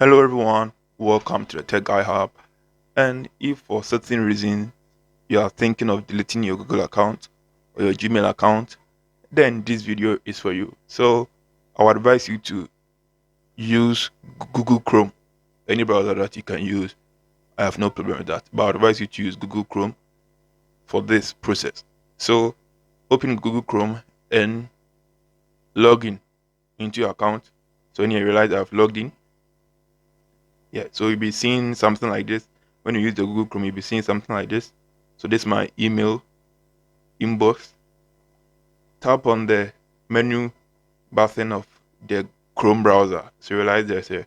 Hello everyone, welcome to the Tech Guy Hub. And if for certain reason you are thinking of deleting your Google account or your Gmail account, then this video is for you. So I would advise you to use Google Chrome, any browser that you can use. I have no problem with that. But I would advise you to use Google Chrome for this process. So open Google Chrome and log in into your account. So when you realize I've logged in, yeah, so you'll be seeing something like this. When you use the Google Chrome, you'll be seeing something like this. So this is my email inbox. Tap on the menu button of the Chrome browser. So you realize there's a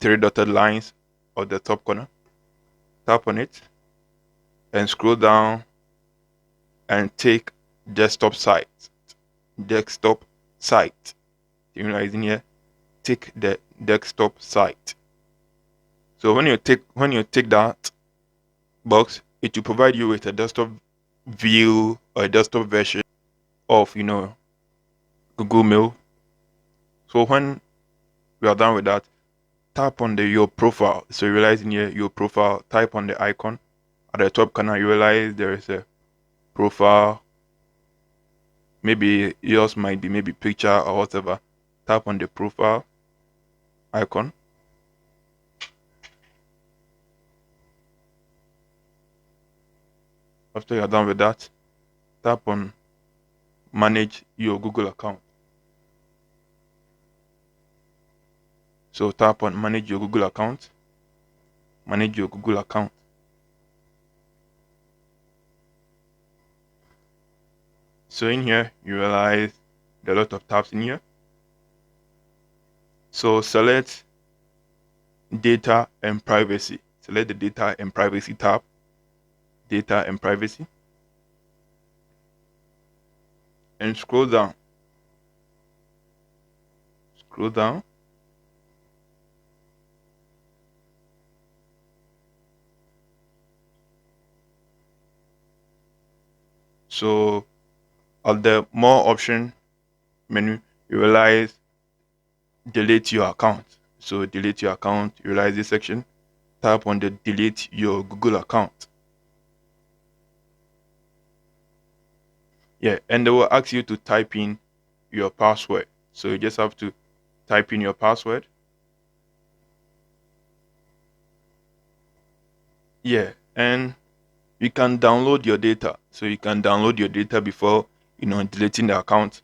three dotted lines on the top corner. Tap on it and scroll down and take desktop site. Desktop site. You realize in here, take the desktop site. So when you take that box, it will provide you with a desktop view or a desktop version of Google Mail. So when we are done with that, tap on the your profile. So you realize in here your profile, type on the icon at the top corner. You realize there is a profile. Maybe yours might be maybe picture or whatever. Tap on the profile icon. After you're done with that, tap on manage your Google account. So tap on manage your Google account. Manage your Google account. So in here, you realize there are a lot of tabs in here. So select data and privacy. Select the data and privacy tab. Data and privacy. And scroll down. Scroll down. So at the more option menu, you realize delete your account. So delete your account. You realize this section. Tap on the delete your Google account. Yeah, and they will ask you to type in your password. So you just have to type in your password. Yeah, and you can download your data. So you can download your data before deleting the account.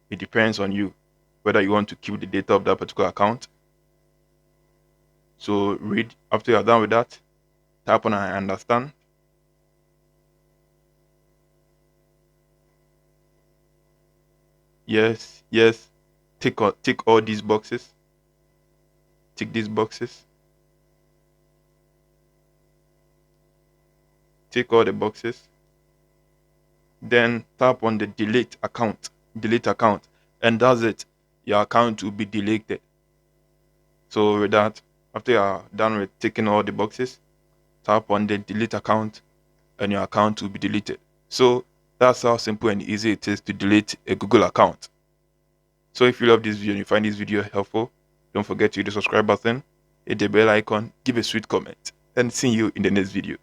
It depends on you whether you want to keep the data of that particular account. So read after you're done with that. Tap on I understand. Yes, yes. Tick all these boxes. Tick these boxes. Tick all the boxes. Then tap on the delete account. Delete account. And that's it. Your account will be deleted. So with that, after you're done with ticking all the boxes, tap on the delete account and your account will be deleted. So that's how simple and easy it is to delete a Google account. So if you love this video and you find this video helpful, don't forget to hit the subscribe button, hit the bell icon, give a sweet comment, and see you in the next video.